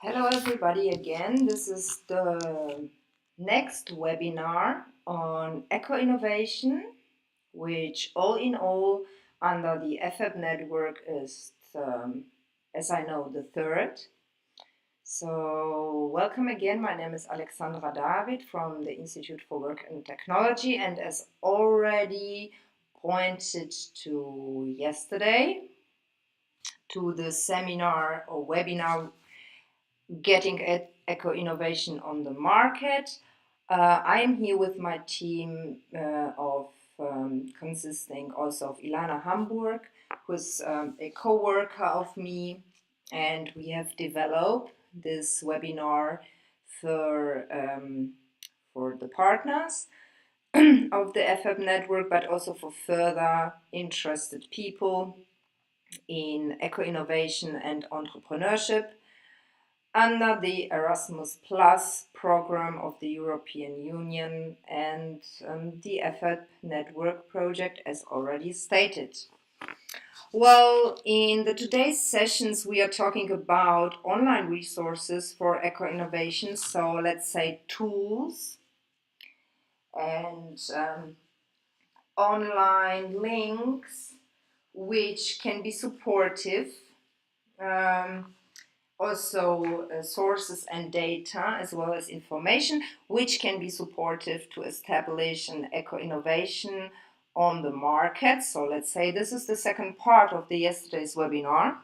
Hello everybody again. This is the next webinar on eco-innovation, which all in all under the EFEB network is, as I know, the third. So welcome again. My name is Alexandra David from the Institute for Work and Technology, and as already pointed to yesterday, to the seminar or webinar getting eco-innovation on the market. I am here with my team of consisting also of Ilana Hamburg, who is a co-worker of me, and we have developed this webinar for the partners of the EFEB network, but also for further interested people in eco-innovation and entrepreneurship under the Erasmus Plus program of the European Union and the EFEB Network project, as already stated. Well, in the today's sessions, we are talking about online resources for eco-innovation, so let's say tools and online links which can be supportive. Also sources and data as well as information which can be supportive to establish an eco-innovation on the market. So let's say this is the second part of the yesterday's webinar.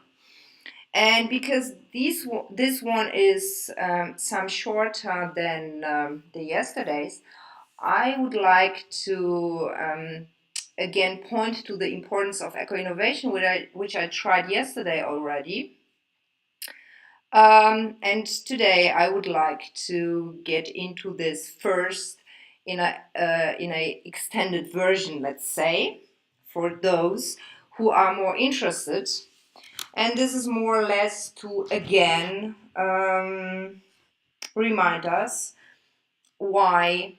And because this one is some shorter than the yesterday's, I would like to again point to the importance of eco-innovation, which I tried yesterday already. And today I would like to get into this first in a extended version, let's say, for those who are more interested. And this is more or less to again remind us why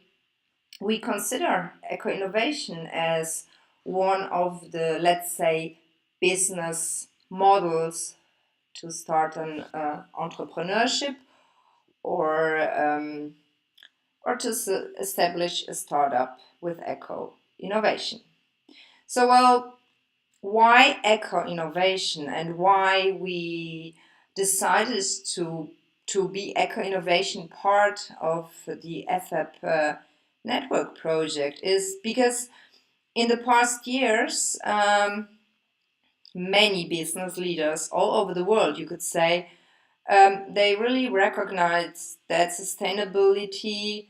we consider eco-innovation as one of the, let's say, business models to start an entrepreneurship or to establish a startup with eco innovation. So, well, why eco innovation and why we decided to be eco innovation part of the EFEB network project is because in the past years, many business leaders all over the world, you could say, they really recognize that sustainability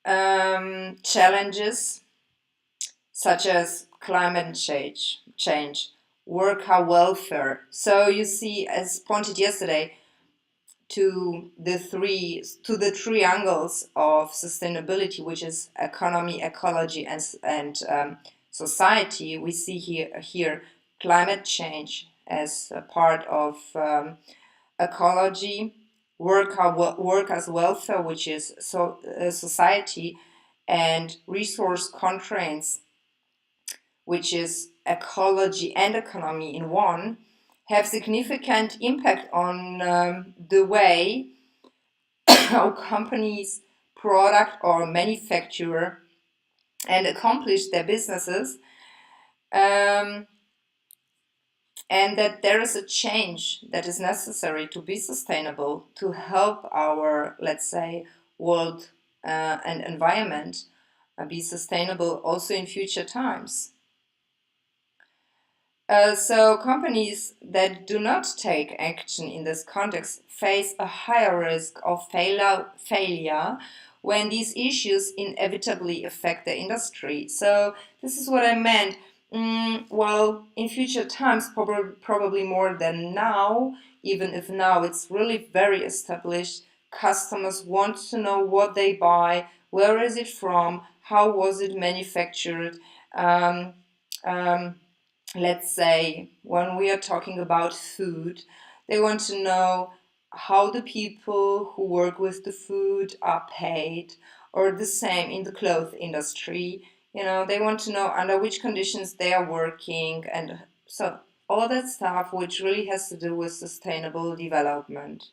challenges such as climate change, worker welfare. So you see, as pointed yesterday, to the triangles of sustainability, which is economy, ecology, and society. We see here climate change as a part of ecology, workers' welfare, which is society, and resource constraints, which is ecology and economy in one, have significant impact on the way how companies product or manufacture and accomplish their businesses. And that there is a change that is necessary to be sustainable, to help our, let's say, world and environment be sustainable also in future times. So companies that do not take action in this context face a higher risk of failure when these issues inevitably affect the industry. So this is what I meant. Well, in future times, probably more than now, even if now it's really very established, customers want to know what they buy, where is it from, how was it manufactured. Let's say when we are talking about food, they want to know how the people who work with the food are paid, or the same in the clothes industry. They want to know under which conditions they are working, and so all that stuff which really has to do with sustainable development.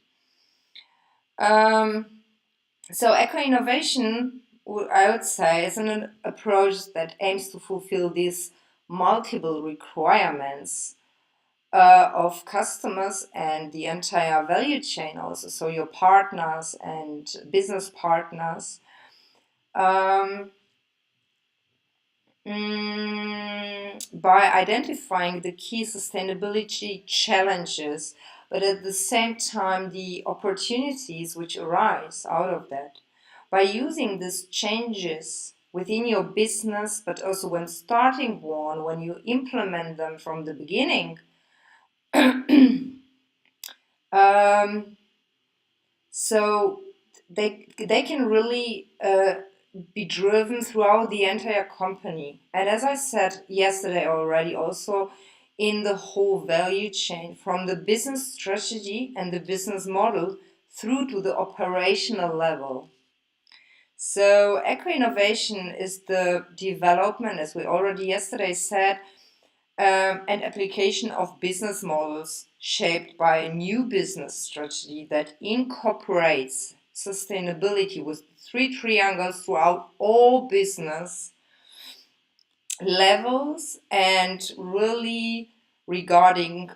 So eco-innovation, I would say, is an approach that aims to fulfill these multiple requirements of customers and the entire value chain also, so your partners and business partners. Um, by identifying the key sustainability challenges, but at the same time, the opportunities which arise out of that. By using these changes within your business, but also when starting one, when you implement them from the beginning, um, so they can really be driven throughout the entire company. And as I said yesterday already, also in the whole value chain, from the business strategy and the business model through to the operational level. So eco-innovation is the development, as we already yesterday said, and application of business models shaped by a new business strategy that incorporates sustainability with three triangles throughout all business levels and really regarding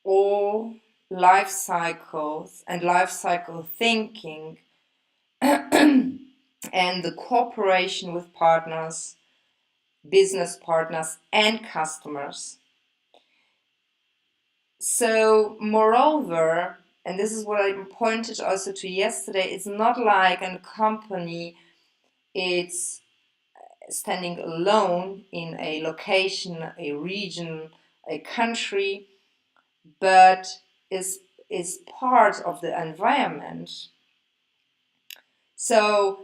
all life cycles and life cycle thinking and the cooperation with partners, business partners, and customers. So, moreover, and this is what I pointed also to yesterday, it's not like a company, it's standing alone in a location, a region, a country, but is part of the environment. So,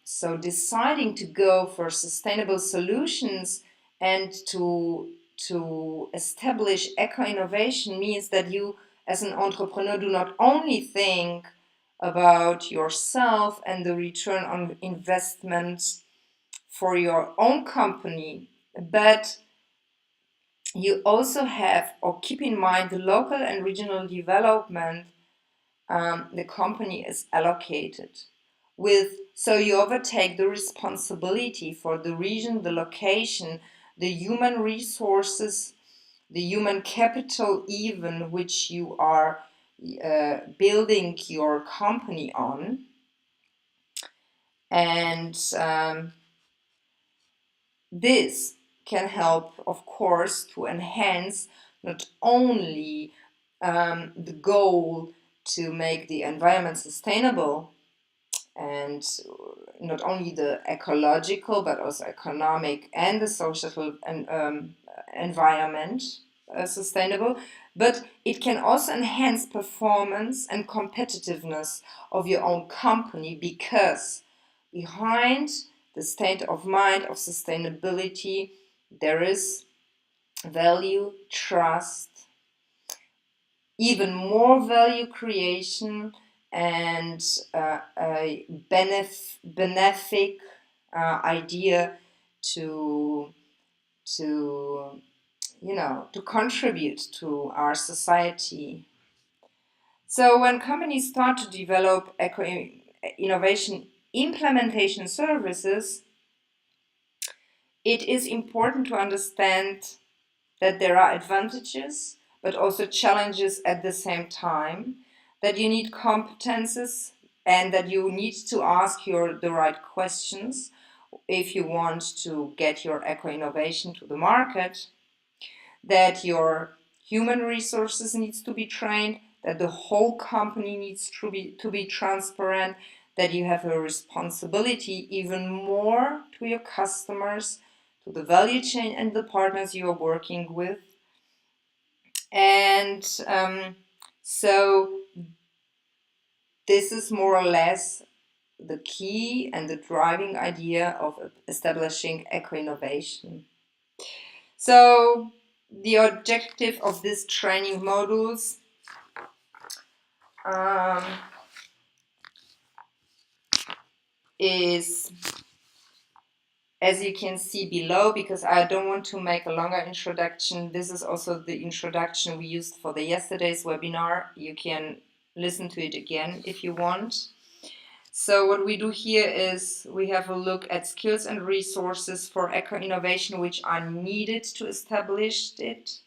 so deciding to go for sustainable solutions and to establish eco-innovation means that you as an entrepreneur do not only think about yourself and the return on investments for your own company, but you also have or keep in mind the local and regional development the company is allocated with. So you overtake the responsibility for the region, the location, the human resources, the human capital, even which you are building your company on. And this can help, of course, to enhance not only the goal to make the environment sustainable, and not only the ecological but also economic and the social and environment sustainable, but it can also enhance performance and competitiveness of your own company, because behind the state of mind of sustainability there is value, trust, even more value creation, and a benefic idea to to to contribute to our society. So when companies start to develop eco innovation implementation services, it is important to understand that there are advantages but also challenges at the same time, that you need competences and that you need to ask the right questions if you want to get your eco innovation to the market, that your human resources needs to be trained, that the whole company needs to be transparent, that you have a responsibility even more to your customers, to the value chain and the partners you are working with. And so this is more or less the key and the driving idea of establishing eco-innovation. So the objective of these training modules um, is, as you can see below, because I don't want to make a longer introduction, this is also the introduction we used for the yesterday's webinar. You can listen to it again if you want. So what we do here is we have a look at skills and resources for eco-innovation which are needed to establish it.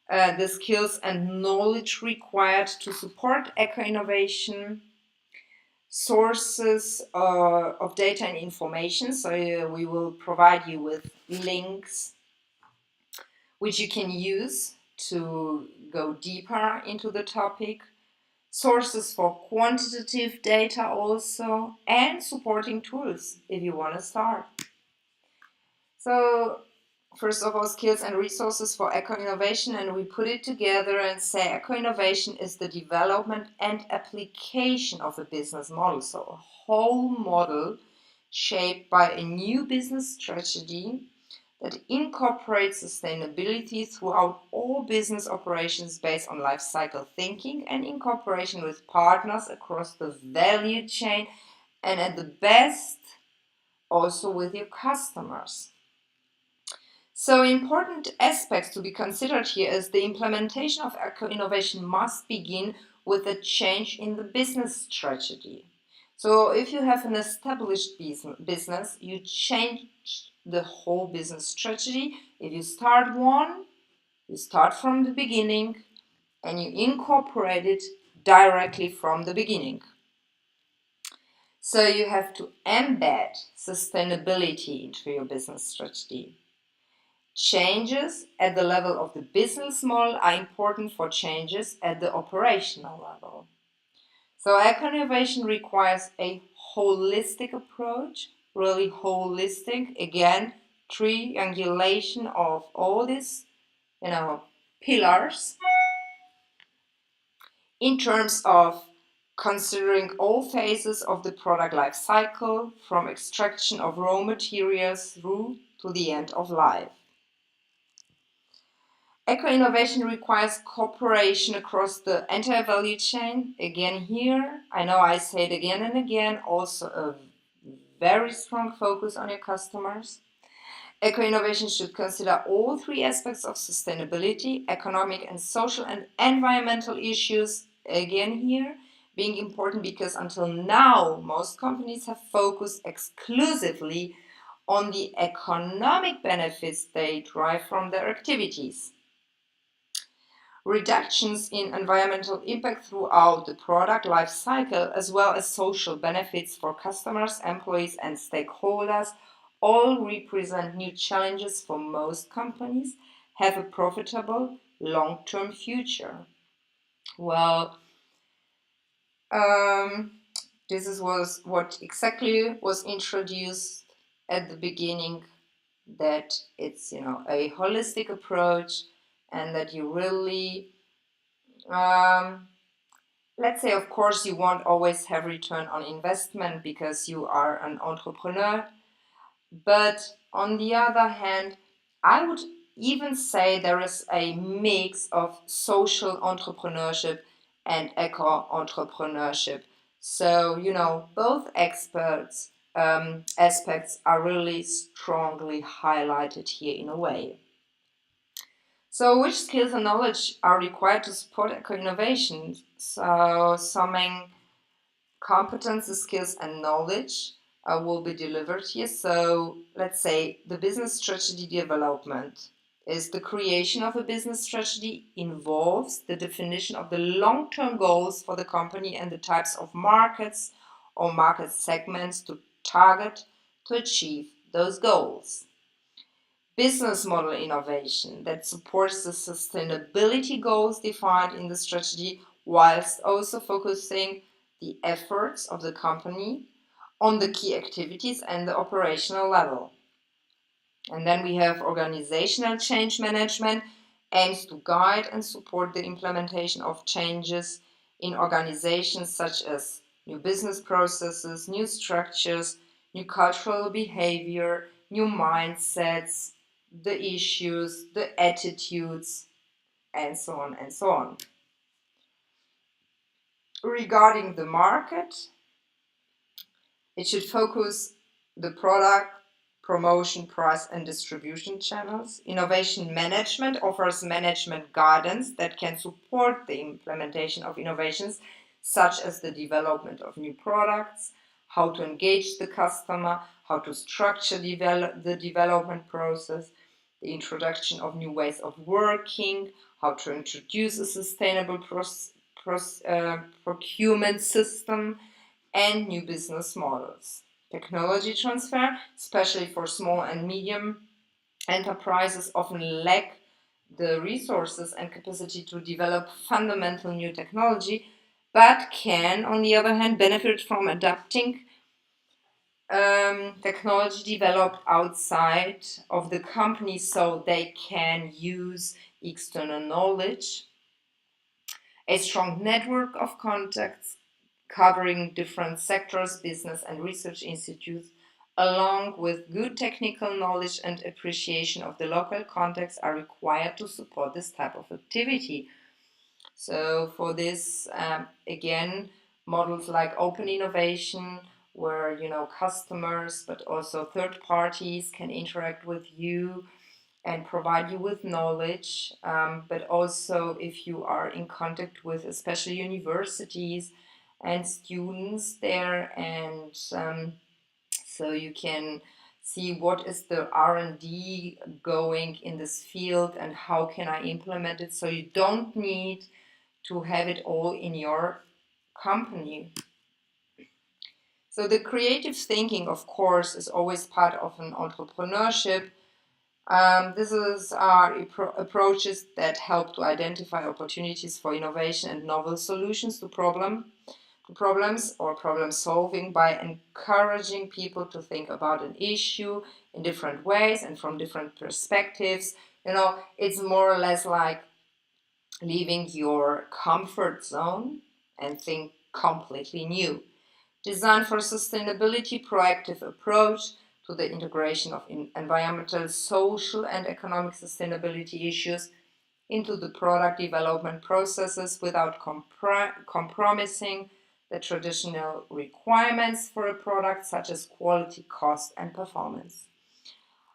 The skills and knowledge required to support eco-innovation, sources of data and information. So we will provide you with links which you can use to go deeper into the topic, sources for quantitative data also, and supporting tools if you want to start. So first of all, skills and resources for eco-innovation, and we put it together and say eco-innovation is the development and application of a business model. So a whole model shaped by a new business strategy that incorporates sustainability throughout all business operations based on life cycle thinking and in cooperation with partners across the value chain, and at the best also with your customers. So important aspects to be considered here is the implementation of eco-innovation must begin with a change in the business strategy. So if you have an established business, you change the whole business strategy. If you start one, you start from the beginning and you incorporate it directly from the beginning. So you have to embed sustainability into your business strategy. Changes at the level of the business model are important for changes at the operational level. So eco-innovation requires a holistic approach, really holistic. Again, triangulation of all these, pillars in terms of considering all phases of the product life cycle, from extraction of raw materials through to the end of life. Eco-innovation requires cooperation across the entire value chain. Again here, I know I say it again and again, also a very strong focus on your customers. Eco-innovation should consider all three aspects of sustainability, economic and social and environmental issues. Again here, being important because until now, most companies have focused exclusively on the economic benefits they derive from their activities. Reductions in environmental impact throughout the product life cycle, as well as social benefits for customers, employees, and stakeholders, all represent new challenges for most companies have a profitable long-term future. Well, was what exactly was introduced at the beginning, that it's a holistic approach and that you really let's say, of course, you won't always have return on investment because you are an entrepreneur. But on the other hand, I would even say there is a mix of social entrepreneurship and eco-entrepreneurship. So, both aspects are really strongly highlighted here in a way. So, which skills and knowledge are required to support eco-innovation? So, summing competences, skills, and knowledge will be delivered here. So, let's say the business strategy development is the creation of a business strategy, involves the definition of the long-term goals for the company and the types of markets or market segments to target to achieve those goals. Business model innovation that supports the sustainability goals defined in the strategy, whilst also focusing the efforts of the company on the key activities and the operational level. And then we have organizational change management, aims to guide and support the implementation of changes in organizations such as new business processes, new structures, new cultural behavior, new mindsets, the issues, the attitudes, and so on and so on. Regarding the market, it should focus the product promotion, price, and distribution channels. Innovation management offers management guidance that can support the implementation of innovations, such as the development of new products, how to engage the customer, how to structure the development process, the introduction of new ways of working, how to introduce a sustainable procurement system, and new business models. Technology transfer, especially for small and medium enterprises, often lack the resources and capacity to develop fundamental new technology, but can, on the other hand, benefit from adapting technology developed outside of the company so they can use external knowledge, a strong network of contacts covering different sectors, business and research institutes, along with good technical knowledge and appreciation of the local context are required to support this type of activity. So for this, again, models like open innovation, where customers but also third parties can interact with you and provide you with knowledge, but also if you are in contact with especially universities and students there, and so you can see what is the R&D going in this field and how can I implement it, so you don't need to have it all in your company. So the creative thinking, of course, is always part of an entrepreneurship. This is our approaches that help to identify opportunities for innovation and novel solutions to problems or problem solving by encouraging people to think about an issue in different ways and from different perspectives. It's more or less like leaving your comfort zone and think completely new. Design for sustainability, proactive approach to the integration of environmental, social, and economic sustainability issues into the product development processes without compromising the traditional requirements for a product, such as quality, cost, and performance.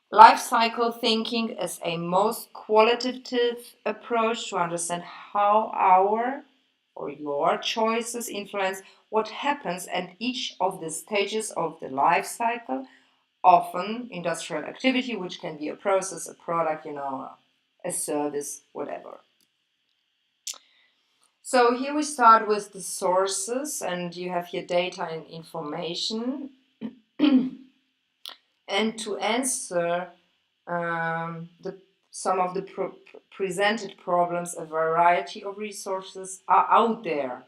Life cycle thinking is a most qualitative approach to understand how our or your choices influence what happens at each of the stages of the life cycle, often industrial activity, which can be a process, a product, a service, whatever. So here we start with the sources, and you have here data and information. And to answer some of the presented problems, a variety of resources are out there.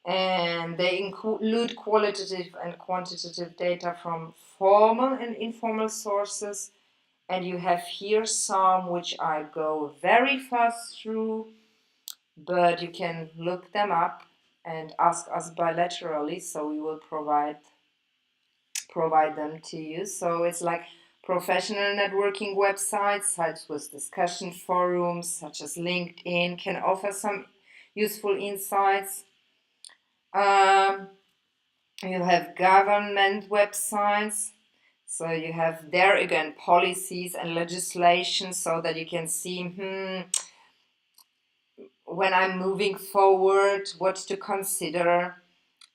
And they include qualitative and quantitative data from formal and informal sources. And you have here some which I go very fast through, but you can look them up and ask us bilaterally, so we will provide them to you. So it's like professional networking websites, sites with discussion forums such as LinkedIn can offer some useful insights. You have government websites, so you have there again policies and legislation, so that you can see when I'm moving forward what to consider,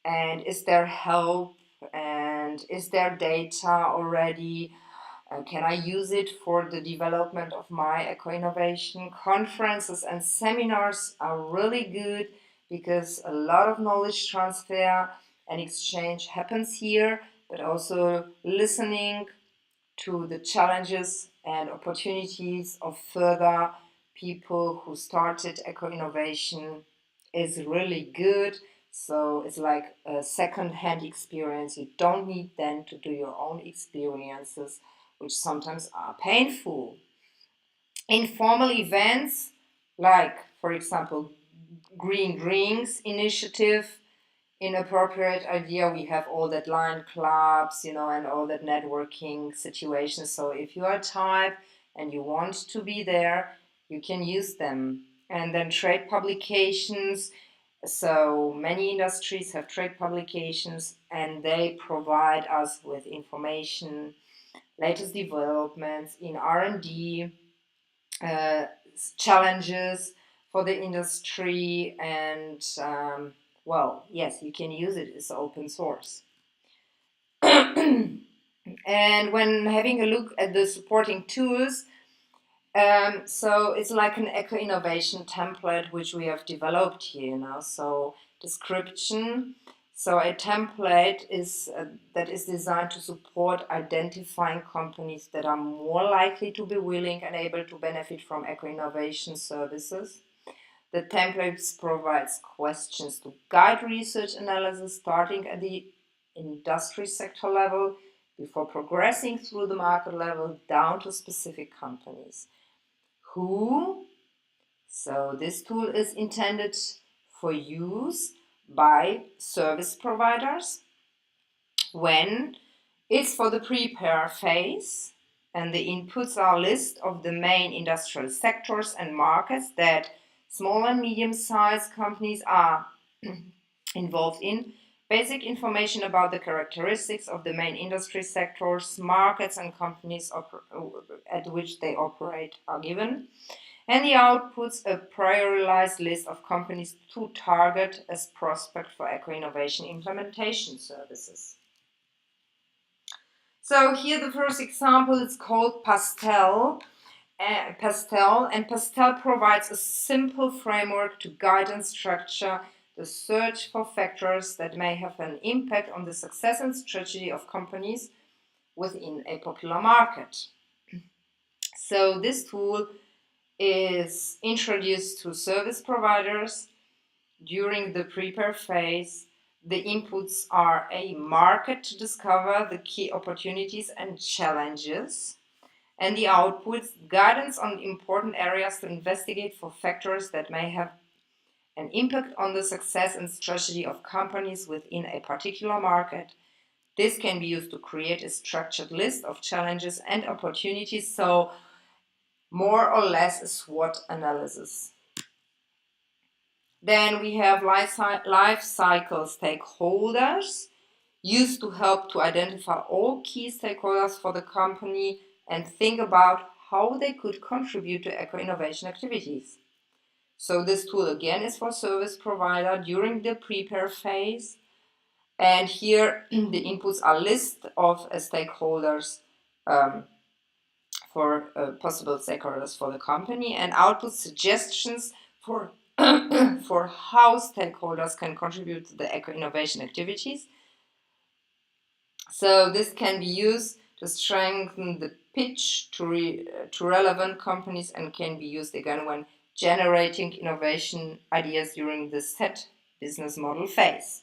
and is there help, and is there data already, can I use it for the development of my eco-innovation? Conferences and seminars are really good because a lot of knowledge transfer and exchange happens here, but also listening to the challenges and opportunities of further people who started eco-innovation is really good. So it's like a second-hand experience. You don't need then to do your own experiences, which sometimes are painful. Informal events, like, for example, Green Drinks Initiative, Inappropriate Idea, we have all that line clubs, and all that networking situations. So if you are a type and you want to be there, you can use them. And then trade publications, So many industries have trade publications and they provide us with information, latest developments in R&D, uh, challenges for the industry, and well, yes, you can use it as open source. And when having a look at the supporting tools, so it's like an eco innovation template which we have developed here now. So description. So a template is that is designed to support identifying companies that are more likely to be willing and able to benefit from eco innovation services. The templates provides questions to guide research analysis starting at the industry sector level before progressing through the market level down to specific companies. Who? So this tool is intended for use by service providers when it's for the prepare phase, and the inputs are a list of the main industrial sectors and markets that small and medium-sized companies are involved in. Basic information about the characteristics of the main industry sectors, markets, and companies at which they operate are given. And the outputs a prioritized list of companies to target as prospect for eco-innovation implementation services. So here the first example is called Pastel. Pastel provides a simple framework to guide and structure the search for factors that may have an impact on the success and strategy of companies within a popular market. So this tool is introduced to service providers during the prepare phase. The inputs are a market to discover the key opportunities and challenges, and the outputs guidance on important areas to investigate for factors that may have an impact on the success and strategy of companies within a particular market. This can be used to create a structured list of challenges and opportunities, so more or less a SWOT analysis. Then we have life cycle stakeholders, used to help to identify all key stakeholders for the company and think about how they could contribute to eco-innovation activities. So this tool again is for service provider during the prepare phase. And here the inputs are list of stakeholders for possible stakeholders for the company, and output suggestions for for how stakeholders can contribute to the eco-innovation activities. So this can be used to strengthen the pitch to relevant companies and can be used again when generating innovation ideas during the set business model phase.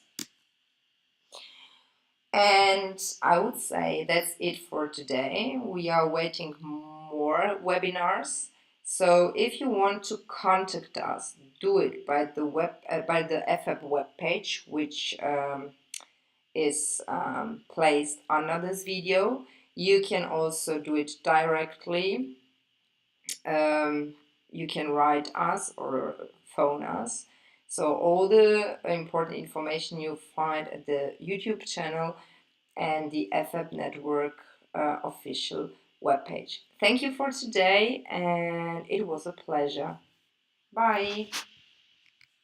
And I would say that's it for today. We are waiting more webinars. So if you want to contact us, do it by the EFEB webpage, which is placed under this video. You can also do it directly. You can write us or phone us. So all the important information you find at the YouTube channel and the EFEB Network official webpage. Thank you for today, and it was a pleasure. Bye.